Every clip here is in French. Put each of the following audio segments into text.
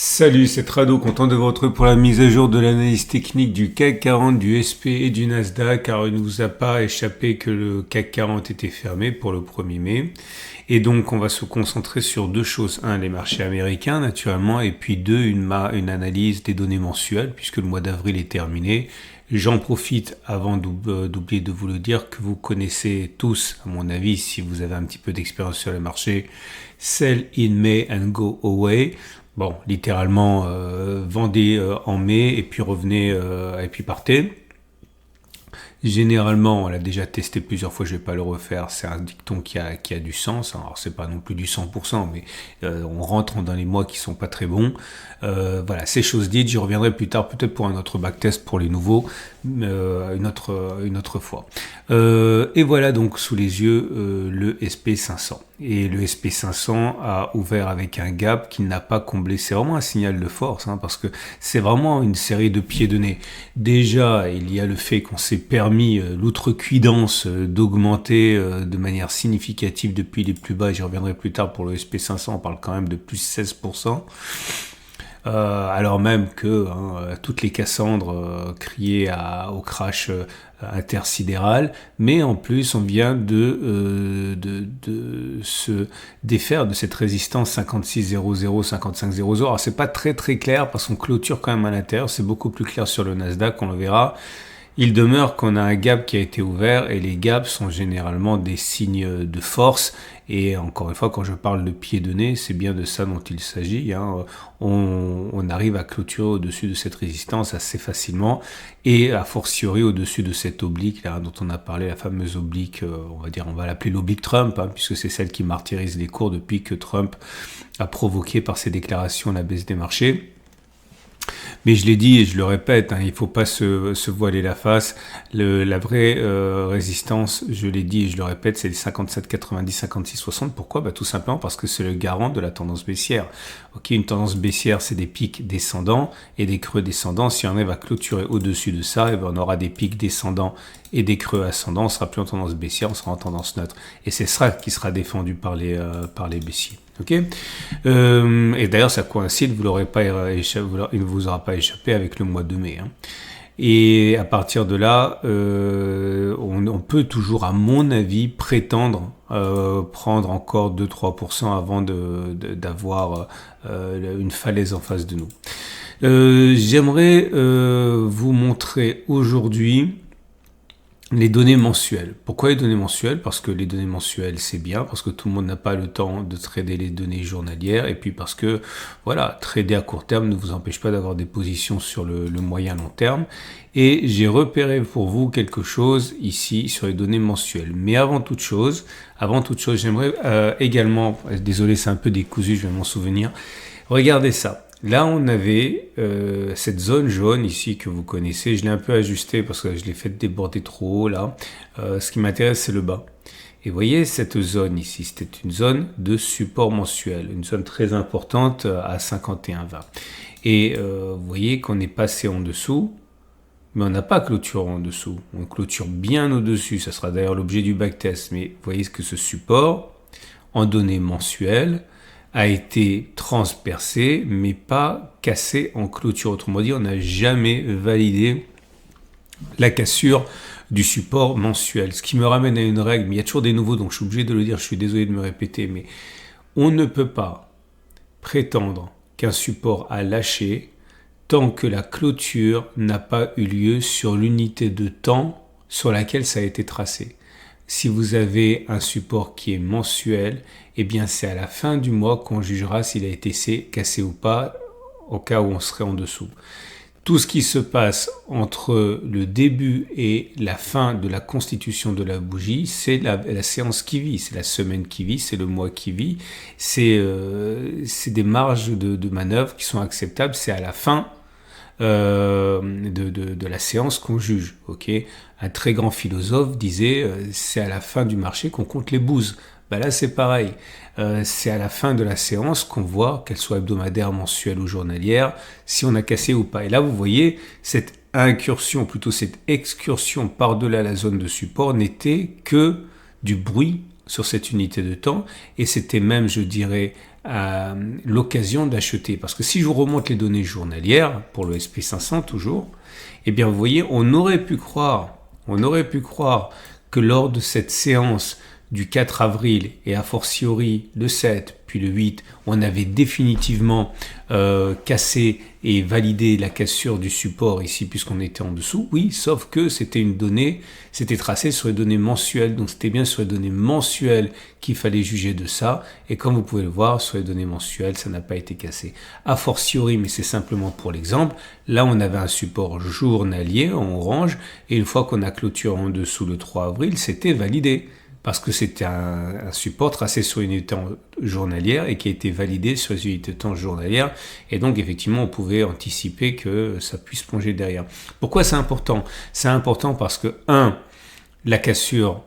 Salut, c'est Trado, content de vous retrouver pour la mise à jour de l'analyse technique du CAC 40, du SP et du Nasdaq, car il ne vous a pas échappé que le CAC 40 était fermé pour le 1er mai. Et donc, on va se concentrer sur deux choses. Un, les marchés américains, naturellement, et puis deux, une analyse des données mensuelles, puisque le mois d'avril est terminé. J'en profite, avant d'oublier de vous le dire, que vous connaissez tous, à mon avis, si vous avez un petit peu d'expérience sur le marché, Sell in May and Go Away. Bon, littéralement, vendez en mai et puis revenez et puis partez. Généralement, on l'a déjà testé plusieurs fois, je ne vais pas le refaire, c'est un dicton qui a du sens. Alors, c'est pas non plus du 100%, mais on rentre dans les mois qui sont pas très bons. Voilà, ces choses dites, j'y reviendrai plus tard, peut-être pour un autre backtest pour les nouveaux, une autre fois. Et voilà donc sous les yeux le SP500. Et le SP500 a ouvert avec un gap qui n'a pas comblé. C'est vraiment un signal de force, parce que c'est vraiment une série de pieds de nez. Déjà, il y a le fait qu'on s'est permis l'outrecuidance d'augmenter de manière significative depuis les plus bas. J'y reviendrai plus tard pour le SP500, on parle quand même de plus 16%. Alors même que toutes les Cassandres criaient au crash intersidéral, mais en plus on vient de se défaire de cette résistance 56,00, 55,00. Alors c'est pas très très clair parce qu'on clôture quand même à l'intérieur, c'est beaucoup plus clair sur le Nasdaq, on le verra. Il demeure qu'on a un gap qui a été ouvert et les gaps sont généralement des signes de force. Et encore une fois, quand je parle de pied de nez, c'est bien de ça dont il s'agit. On arrive à clôturer au-dessus de cette résistance assez facilement et a fortiori au-dessus de cette oblique là, dont on a parlé, la fameuse oblique, on va l'appeler l'oblique Trump, puisque c'est celle qui martyrise les cours depuis que Trump a provoqué par ses déclarations la baisse des marchés. Mais je l'ai dit et je le répète, il ne faut pas se voiler la face. La vraie résistance, je l'ai dit et je le répète, c'est les 57, 90, 56, 60. Pourquoi ? Tout simplement parce que c'est le garant de la tendance baissière. Une tendance baissière, c'est des pics descendants et des creux descendants. Si on arrive à clôturer au-dessus de ça, on aura des pics descendants et des creux ascendants. On sera plus en tendance baissière, on sera en tendance neutre. Et c'est ça qui sera défendu par les baissiers. Et d'ailleurs, ça coïncide, il ne vous aura pas échappé avec le mois de mai. Et à partir de là, on peut toujours, à mon avis, prétendre prendre encore 2-3% avant d'avoir une falaise en face de nous. J'aimerais vous montrer aujourd'hui les données mensuelles. Pourquoi les données mensuelles ? Parce que les données mensuelles, c'est bien, parce que tout le monde n'a pas le temps de trader les données journalières, et puis parce que, trader à court terme ne vous empêche pas d'avoir des positions sur le moyen long terme. Et j'ai repéré pour vous quelque chose ici sur les données mensuelles. Mais avant toute chose, j'aimerais également, désolé, c'est un peu décousu, je vais m'en souvenir, regardez ça. Là, on avait cette zone jaune ici que vous connaissez. Je l'ai un peu ajustée parce que je l'ai fait déborder trop haut là. Ce qui m'intéresse, c'est le bas. Et vous voyez cette zone ici, c'était une zone de support mensuel, une zone très importante à 51,20. Et vous voyez qu'on est passé en dessous, mais on n'a pas clôturé en dessous. On clôture bien au-dessus. Ça sera d'ailleurs l'objet du backtest. Mais vous voyez que ce support, en données mensuelles, a été transpercé, mais pas cassé en clôture. Autrement dit, on n'a jamais validé la cassure du support mensuel. Ce qui me ramène à une règle, mais il y a toujours des nouveaux, donc je suis obligé de le dire, je suis désolé de me répéter, mais on ne peut pas prétendre qu'un support a lâché tant que la clôture n'a pas eu lieu sur l'unité de temps sur laquelle ça a été tracé. Si vous avez un support qui est mensuel, eh bien c'est à la fin du mois qu'on jugera s'il a été cassé ou pas, au cas où on serait en dessous. Tout ce qui se passe entre le début et la fin de la constitution de la bougie, c'est la séance qui vit, c'est la semaine qui vit, c'est le mois qui vit, c'est des marges de manœuvre qui sont acceptables, c'est à la fin de la séance qu'on juge. Un très grand philosophe disait c'est à la fin du marché qu'on compte les bouses. Là c'est pareil, c'est à la fin de la séance qu'on voit, qu'elle soit hebdomadaire, mensuelle ou journalière, si on a cassé ou pas. Et là vous voyez cette incursion, plutôt cette excursion par-delà la zone de support n'était que du bruit sur cette unité de temps, et c'était même, je dirais, l'occasion d'acheter. Parce que si je vous remonte les données journalières, pour le SP500 toujours, eh bien vous voyez, on aurait pu croire que lors de cette séance du 4 avril et a fortiori le 7 puis le 8, on avait définitivement cassé et validé la cassure du support ici puisqu'on était en dessous. Oui, sauf que c'était c'était tracé sur les données mensuelles, donc c'était bien sur les données mensuelles qu'il fallait juger de ça. Et comme vous pouvez le voir, sur les données mensuelles, ça n'a pas été cassé. A fortiori, mais c'est simplement pour l'exemple, là on avait un support journalier en orange et une fois qu'on a clôturé en dessous le 3 avril, c'était validé. Parce que c'était un support tracé sur une unité journalière et qui a été validé sur les unités de temps journalières. Et donc, effectivement, on pouvait anticiper que ça puisse plonger derrière. Pourquoi c'est important? C'est important parce que, la cassure,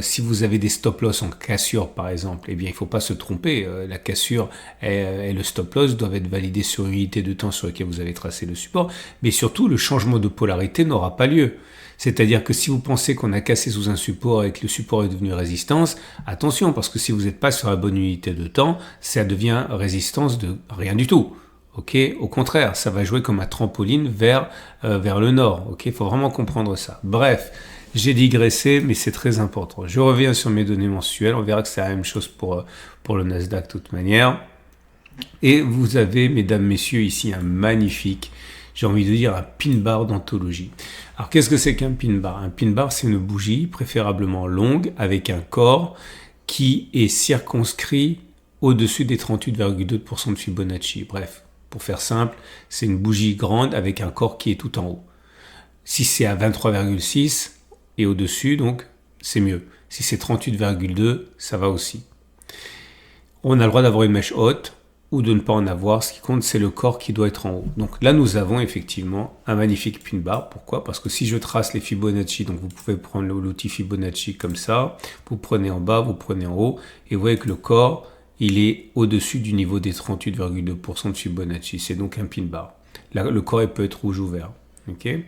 si vous avez des stop-loss en cassure, par exemple, eh bien, il ne faut pas se tromper. La cassure et le stop-loss doivent être validés sur une unité de temps sur laquelle vous avez tracé le support. Mais surtout, le changement de polarité n'aura pas lieu. C'est-à-dire que si vous pensez qu'on a cassé sous un support et que le support est devenu résistance, attention, parce que si vous n'êtes pas sur la bonne unité de temps, ça devient résistance de rien du tout. Ok, au contraire, ça va jouer comme un trampoline vers le nord. Ok, il faut vraiment comprendre ça. Bref, j'ai digressé, mais c'est très important. Je reviens sur mes données mensuelles. On verra que c'est la même chose pour le Nasdaq de toute manière. Et vous avez, mesdames, messieurs, ici un magnifique, j'ai envie de dire un pin bar d'anthologie. Alors qu'est-ce que c'est qu'un pin bar? Un pin bar, c'est une bougie préférablement longue avec un corps qui est circonscrit au-dessus des 38,2% de Fibonacci. Bref, pour faire simple, c'est une bougie grande avec un corps qui est tout en haut. Si c'est à 23,6 et au-dessus, donc c'est mieux. Si c'est 38,2, ça va aussi. On a le droit d'avoir une mèche haute ou de ne pas en avoir. Ce qui compte, c'est le corps qui doit être en haut. Donc là, nous avons effectivement un magnifique pin bar. Pourquoi? Parce que si je trace les Fibonacci, donc vous pouvez prendre l'outil Fibonacci comme ça, vous prenez en bas, vous prenez en haut, et vous voyez que le corps, il est au-dessus du niveau des 38,2% de Fibonacci. C'est donc un pin bar. Là, le corps, il peut être rouge ou vert. Okay,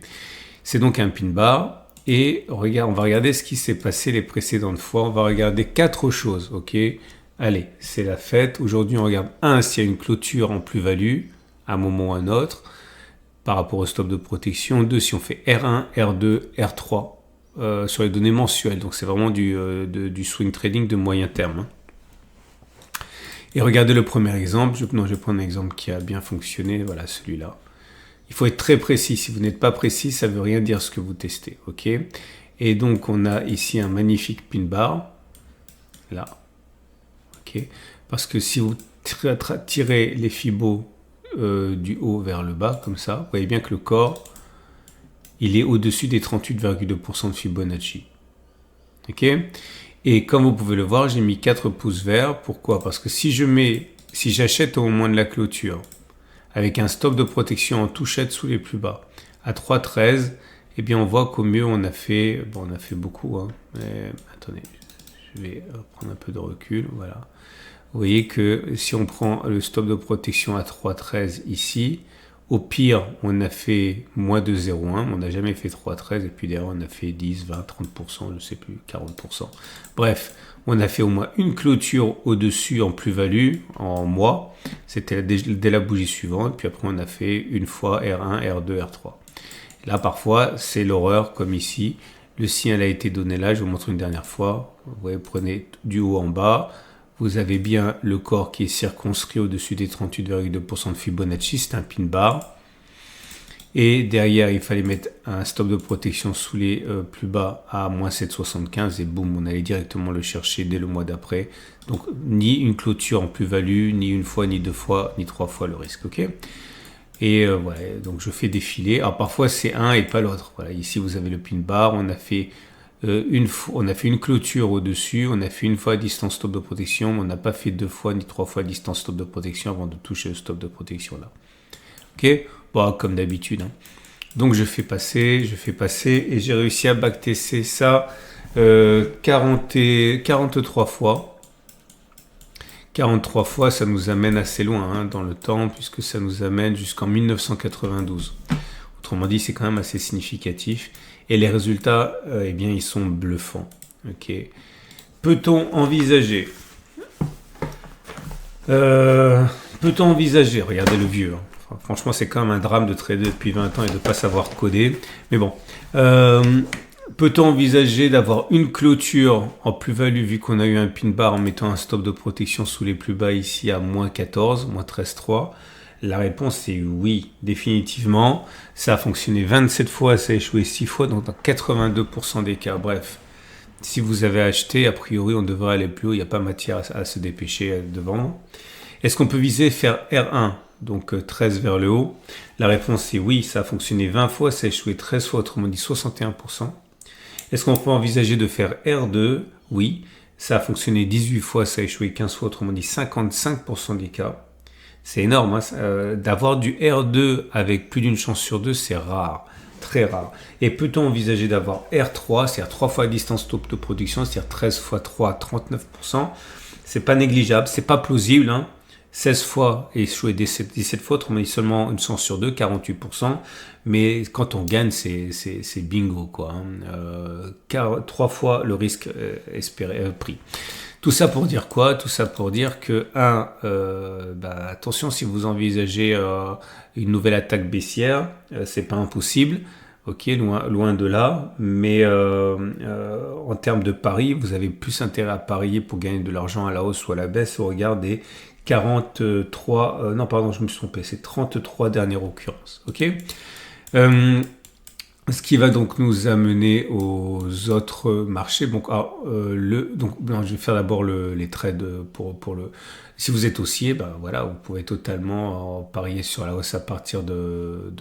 c'est donc un pin bar. Et on va regarder ce qui s'est passé les précédentes fois. On va regarder 4 choses. Ok. Allez, c'est la fête. Aujourd'hui, on regarde s'il y a une clôture en plus-value, à un moment ou à un autre, par rapport au stop de protection. 2, si on fait R1, R2, R3 sur les données mensuelles. Donc, c'est vraiment du swing trading de moyen terme. Hein. Et regardez le premier exemple. Je vais prendre un exemple qui a bien fonctionné. Voilà, celui-là. Il faut être très précis. Si vous n'êtes pas précis, ça ne veut rien dire ce que vous testez. Ok. Et donc, on a ici un magnifique pin bar. Là. Okay. Parce que si vous tirez les fibos du haut vers le bas, comme ça, vous voyez bien que le corps, il est au-dessus des 38,2% de Fibonacci. Okay. Et comme vous pouvez le voir, j'ai mis 4 pouces verts. Pourquoi? Parce que si j'achète au moment de la clôture, avec un stop de protection en touchette sous les plus bas, à 3,13, eh bien on voit qu'au mieux on a fait beaucoup. Hein, mais, attendez, je vais prendre un peu de recul, voilà. Vous voyez que si on prend le stop de protection à 3,13 ici, au pire, on a fait moins de 0,1, on n'a jamais fait 3,13, et puis derrière, on a fait 10, 20, 30%, je ne sais plus, 40%. Bref, on a fait au moins une clôture au-dessus en plus-value, en mois, c'était dès la bougie suivante, puis après, on a fait une fois R1, R2, R3. Là, parfois, c'est l'horreur, comme ici. Le signal a été donné là, je vous montre une dernière fois. Vous voyez, prenez du haut en bas. Vous avez bien le corps qui est circonscrit au-dessus des 38,2% de Fibonacci, c'est un pin bar. Et derrière, il fallait mettre un stop de protection sous les plus bas à moins 7,75 et boum, on allait directement le chercher dès le mois d'après. Donc, ni une clôture en plus-value, ni une fois, ni 2 fois, ni 3 fois le risque. Ok. Et voilà, donc je fais défiler. Alors parfois, c'est un et pas l'autre. Voilà, ici, vous avez le pin bar, on a fait une clôture au-dessus, on a fait une fois distance stop de protection, on n'a pas fait 2 fois ni 3 fois distance stop de protection avant de toucher le stop de protection là. Ok, bon, comme d'habitude. Hein. Donc je fais passer et j'ai réussi à backtester ça 43 fois. 43 fois, ça nous amène assez loin hein, dans le temps puisque ça nous amène jusqu'en 1992. Autrement dit, c'est quand même assez significatif. Et les résultats, eh bien, ils sont bluffants. Okay. Peut-on envisager Euh, Peut-on envisager, regardez le vieux, hein. Enfin, franchement c'est quand même un drame de trader depuis 20 ans et de ne pas savoir coder, mais bon. Peut-on envisager d'avoir une clôture en plus-value vu qu'on a eu un pin bar en mettant un stop de protection sous les plus bas ici à moins 14, moins 13,3? La réponse est oui, définitivement. Ça a fonctionné 27 fois, ça a échoué 6 fois, donc dans 82% des cas. Bref, si vous avez acheté, a priori on devrait aller plus haut, il n'y a pas matière à se dépêcher de vendre. Est-ce qu'on peut viser faire R1, donc 13 vers le haut? La réponse est oui, ça a fonctionné 20 fois, ça a échoué 13 fois, autrement dit 61%. Est-ce qu'on peut envisager de faire R2? Oui, ça a fonctionné 18 fois, ça a échoué 15 fois, autrement dit 55% des cas. C'est énorme, hein, d'avoir du R2 avec plus d'une chance sur deux, c'est rare, très rare. Et peut-on envisager d'avoir R3, c'est-à-dire 3 fois la distance stop de production, c'est-à-dire 13 fois 3, 39%? C'est pas négligeable, c'est pas plausible, hein. 16 fois échoué 17 fois, autrement dit seulement une chance sur deux, 48%. Mais quand on gagne, c'est bingo, quoi, hein. 3 fois le risque pris. Tout ça pour dire quoi? Tout ça pour dire que, attention, si vous envisagez une nouvelle attaque baissière, c'est pas impossible. Ok, loin de là, mais en termes de pari, vous avez plus intérêt à parier pour gagner de l'argent à la hausse ou à la baisse au regard des 43, non pardon, je me suis trompé, c'est 33 dernières occurrences. Ok. Ce qui va donc nous amener aux autres marchés. Donc, je vais faire d'abord les trades pour le. Si vous êtes haussier, ben voilà, vous pouvez totalement parier sur la hausse à partir de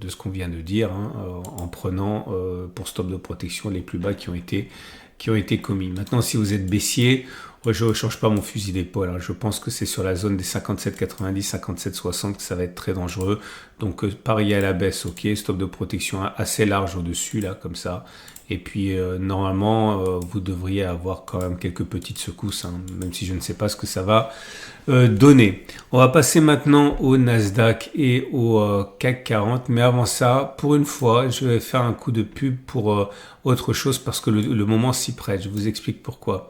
ce qu'on vient de dire, hein, en prenant pour stop de protection les plus bas qui ont été commis. Maintenant, si vous êtes baissier, moi, je ne change pas mon fusil d'épaule, hein. Je pense que c'est sur la zone des 57,90, 57,60 que ça va être très dangereux. Donc, parier à la baisse, ok. Stop de protection assez large au-dessus, là, comme ça. Et puis, normalement, vous devriez avoir quand même quelques petites secousses, hein, même si je ne sais pas ce que ça va donner. On va passer maintenant au Nasdaq et au CAC 40. Mais avant ça, pour une fois, je vais faire un coup de pub pour autre chose parce que le moment s'y prête. Je vous explique pourquoi.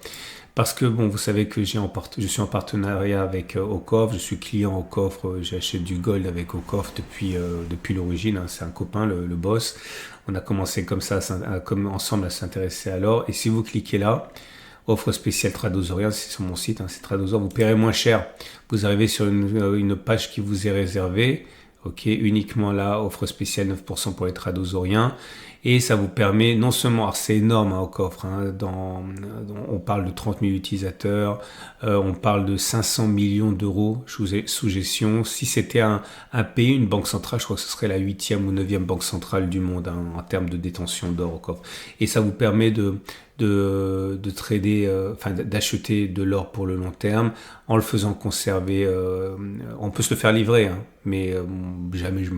Parce que, bon, vous savez que je suis en partenariat avec Ocoff, je suis client Ocoff, j'achète du gold avec Ocoff depuis l'origine, hein, c'est un copain, le boss. On a commencé comme ça, comme ensemble à s'intéresser à l'or. Et si vous cliquez là, offre spéciale Tradosorien, c'est sur mon site, hein, c'est Tradosor, vous paierez moins cher. Vous arrivez sur une page qui vous est réservée, ok, uniquement là, offre spéciale 9% pour les Tradosoriens. Et ça vous permet non seulement, alors c'est énorme hein, au coffre, hein, on parle de 30 000 utilisateurs, on parle de 500 millions d'euros sous gestion. Si c'était un pays, une banque centrale, je crois que ce serait la 8e ou 9e banque centrale du monde hein, en termes de détention d'or au coffre. Et ça vous permet de trader, d'acheter de l'or pour le long terme en le faisant conserver. On peut se le faire livrer, hein, mais jamais je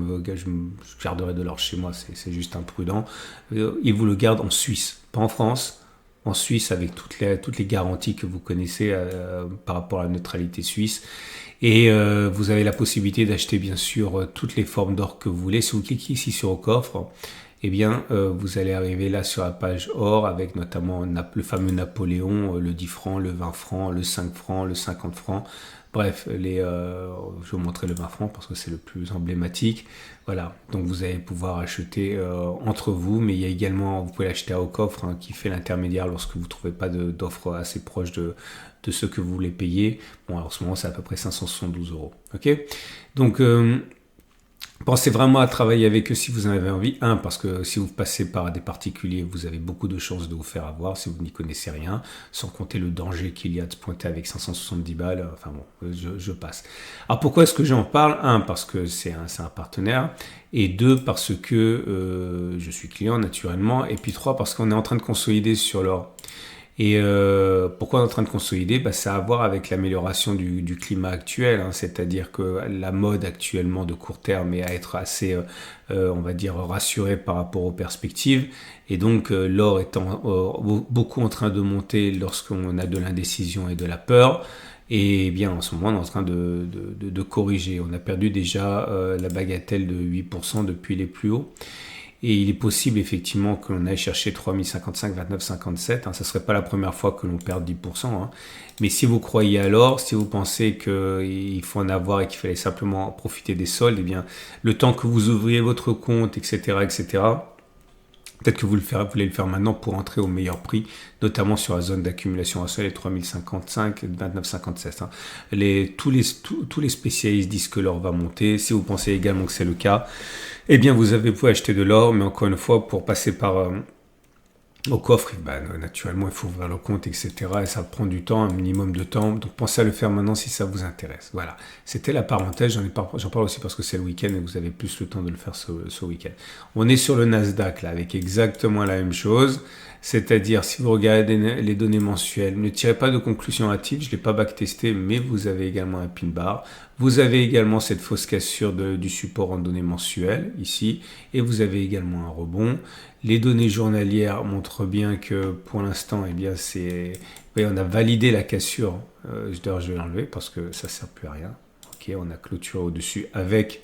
garderai de l'or chez moi, c'est juste imprudent. Ils vous le gardent en Suisse, pas en France. En Suisse, avec toutes les garanties que vous connaissez par rapport à la neutralité suisse. Et vous avez la possibilité d'acheter bien sûr toutes les formes d'or que vous voulez. Si vous cliquez ici sur au coffre, eh bien, vous allez arriver là sur la page or avec notamment le fameux Napoléon, le 10 francs, le 20 francs, le 5 francs, le 50 francs. Bref, je vais vous montrer le 20 francs parce que c'est le plus emblématique. Voilà, donc vous allez pouvoir acheter entre vous, mais il y a également, vous pouvez l'acheter au coffre hein, qui fait l'intermédiaire lorsque vous ne trouvez pas d'offre assez proche de ce que vous voulez payer. Bon, alors en ce moment, c'est à peu près 572 euros. Ok, donc pensez vraiment à travailler avec eux si vous en avez envie. Parce que si vous passez par des particuliers, vous avez beaucoup de chances de vous faire avoir si vous n'y connaissez rien, sans compter le danger qu'il y a de se pointer avec 570 balles. Enfin bon, je passe. Alors pourquoi est-ce que j'en parle? Parce que c'est un partenaire. Et 2, parce que je suis client naturellement. Et puis 3, parce qu'on est en train de consolider sur l'or. Et pourquoi on est en train de consolider? Ça a à voir avec l'amélioration du climat actuel, hein, c'est-à-dire que la mode actuellement de court terme est à être assez, on va dire, rassurée par rapport aux perspectives. Et donc l'or étant beaucoup en train de monter lorsqu'on a de l'indécision et de la peur. Et bien en ce moment on est en train de corriger. On a perdu déjà la bagatelle de 8% depuis les plus hauts. Et il est possible effectivement que l'on aille chercher 3055, 29,57. Ça ne serait pas la première fois que l'on perd 10%. Mais si vous croyez à l'or, si vous pensez qu'il faut en avoir et qu'il fallait simplement profiter des soldes, eh bien, le temps que vous ouvriez votre compte, etc., peut-être que vous voulez le faire maintenant pour entrer au meilleur prix, notamment sur la zone d'accumulation à sol, les 3055, 29,57. Tous les spécialistes disent que l'or va monter. Si vous pensez également que c'est le cas, eh bien vous pouvez acheter de l'or, mais encore une fois, pour passer au coffre, naturellement, il faut ouvrir le compte, etc. Et ça prend du temps, un minimum de temps. Donc, pensez à le faire maintenant si ça vous intéresse. Voilà. C'était la parenthèse. J'en parle aussi parce que c'est le week-end et que vous avez plus le temps de le faire ce week-end. On est sur le Nasdaq, là, avec exactement la même chose. C'est-à-dire, si vous regardez les données mensuelles, ne tirez pas de conclusion hâtive. Je ne l'ai pas backtesté, mais vous avez également un pin bar. Vous avez également cette fausse cassure du support en données mensuelles, ici. Et vous avez également un rebond. Les données journalières montrent bien que pour l'instant, eh bien, on a validé la cassure. D'ailleurs, je vais l'enlever parce que ça ne sert plus à rien. Ok, on a clôturé au-dessus avec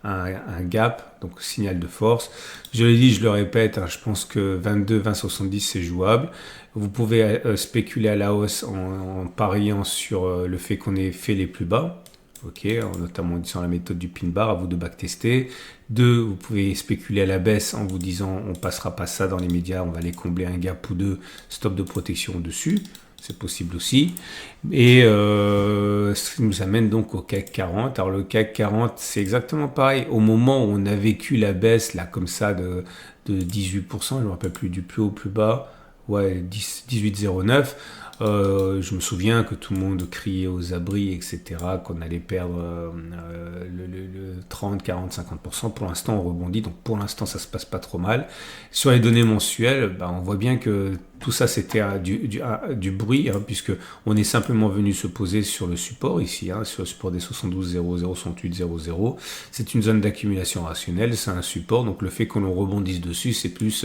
un gap, donc signal de force. Je l'ai dit, je le répète, je pense que 20,70 c'est jouable. Vous pouvez spéculer à la hausse en pariant sur le fait qu'on ait fait les plus bas. Ok, notamment sur la méthode du pin bar, à vous de backtester. 2, vous pouvez spéculer à la baisse en vous disant on passera pas ça dans les médias, on va aller combler un gap ou deux, stop de protection au-dessus. C'est possible aussi. Et ce qui nous amène donc au CAC 40. Alors le CAC 40, c'est exactement pareil. Au moment où on a vécu la baisse, là, comme ça, de 18%, je ne me rappelle plus du plus haut, plus bas, 18,09. Je me souviens que tout le monde criait aux abris, etc., qu'on allait perdre le 30, 40, 50%. Pour l'instant, on rebondit, donc pour l'instant, ça se passe pas trop mal. Sur les données mensuelles, on voit bien que tout ça, c'était du bruit, puisque on est simplement venu se poser sur le support ici, sur le support des 72,00, 68,00. C'est une zone d'accumulation rationnelle, c'est un support, donc le fait qu'on rebondisse dessus, c'est plus,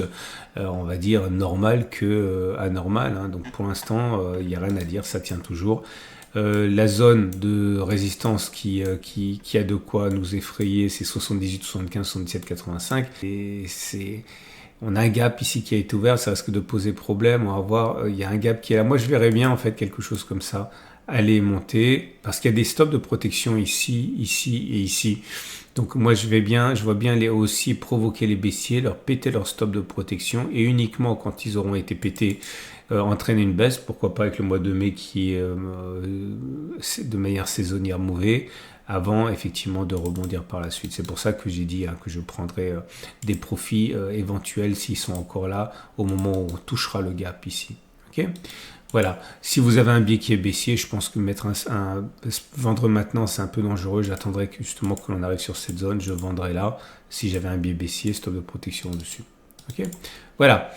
on va dire, normal que anormal. Donc pour l'instant, il n'y a rien à dire, ça tient toujours. La zone de résistance qui a de quoi nous effrayer, c'est 78, 75, 77, 85. Et on a un gap ici qui a été ouvert, ça risque de poser problème. On va voir, il y a un gap qui est là. Moi, je verrais bien en fait quelque chose comme ça aller monter, parce qu'il y a des stops de protection ici, ici et ici. Donc moi, je vois bien les aussi provoquer les baissiers, leur péter leur stop de protection, et uniquement quand ils auront été pétés, entraîner une baisse, pourquoi pas avec le mois de mai qui est de manière saisonnière mauvais, avant effectivement de rebondir par la suite. C'est pour ça que j'ai dit que je prendrai des profits éventuels s'ils sont encore là au moment où on touchera le gap ici. Ok ? Voilà. Si vous avez un biais qui est baissier, je pense que vendre maintenant c'est un peu dangereux. J'attendrai justement que l'on arrive sur cette zone, je vendrai là. Si j'avais un biais baissier, stop de protection dessus. Ok ? Voilà.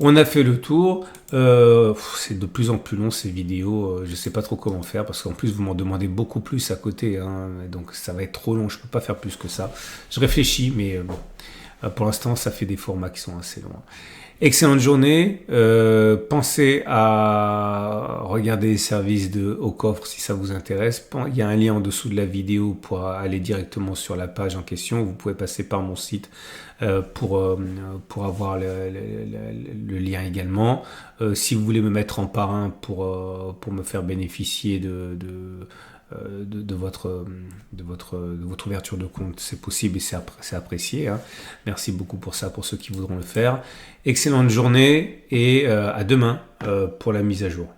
On a fait le tour. C'est de plus en plus long ces vidéos. Je ne sais pas trop comment faire parce qu'en plus vous m'en demandez beaucoup plus à côté. Donc ça va être trop long. Je ne peux pas faire plus que ça. Je réfléchis, mais bon. Pour l'instant, ça fait des formats qui sont assez longs. Excellente journée. Pensez à regarder les services au coffre si ça vous intéresse. Il y a un lien en dessous de la vidéo pour aller directement sur la page en question. Vous pouvez passer par mon site pour avoir le lien également. Si vous voulez me mettre en parrain pour me faire bénéficier de votre ouverture de compte, c'est possible et c'est apprécié. Merci beaucoup pour ça, pour ceux qui voudront le faire. Excellente journée et à demain pour la mise à jour.